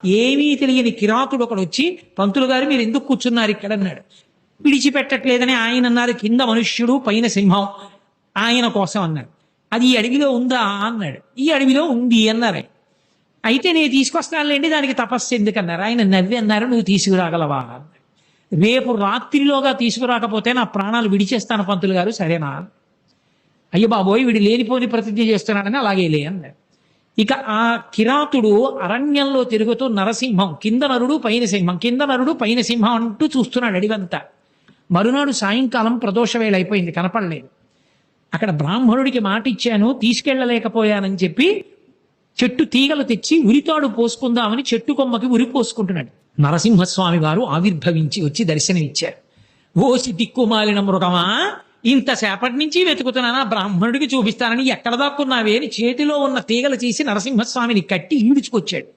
ఏమీ తెలియని కిరాతుడు ఒకడు వచ్చి, పంతులు గారు మీరు ఎందుకు కూర్చున్నారు ఇక్కడ అన్నాడు. విడిచిపెట్టట్లేదని ఆయన అన్నారు, కింద మనుష్యుడు పైన సింహం ఆయన కోసం అన్నాడు. అది ఈ అడవిలో ఉందా అన్నాడు. ఈ అడవిలో ఉంది అన్నారు. అయితే నేను తీసుకొస్తానులేండి, దానికి తపస్సు ఎందుకన్నారు. ఆయన నవ్వి అన్నారు, నువ్వు తీసుకురాగలవా అన్నాడు. రేపు రాత్రిలోగా తీసుకురాకపోతే నా ప్రాణాలు విడిచేస్తాను పంతులు గారు, సరేనా? అయ్య బాబోయ్, వీడు లేనిపోని ప్రతిజ్ఞ చేస్తున్నాడని అలాగే లే అన్నాడు. ఇక ఆ కిరాతుడు అరణ్యంలో తిరుగుతూ నరసింహం, కింద నరుడు పైన సింహం, కింద నరుడు పైన సింహం అంటూ చూస్తున్నాడు అడివంతా. మరునాడు సాయంకాలం ప్రదోష వేళ అయిపోయింది, కనపడలేదు. అక్కడ బ్రాహ్మణుడికి మాట ఇచ్చాను, తీసుకెళ్ళలేకపోయానని చెప్పి చెట్టు తీగలు తెచ్చి ఉరితాడు పోసుకుందామని చెట్టు కొమ్మకి ఉరి పోసుకుంటున్నాడు. నరసింహస్వామి వారు ఆవిర్భవించి వచ్చి దర్శనమిచ్చారు. ఓసి దిక్కుమాలిన మృగమా, ఇంతసేపటి నుంచి వెతుకుతున్నానా, బ్రాహ్మణుడికి చూపిస్తానని ఎక్కడ దాక్కున్నావే అని చేతిలో ఉన్న తీగలు తీసి నరసింహస్వామిని కట్టి ఈడ్చుకొచ్చాడు.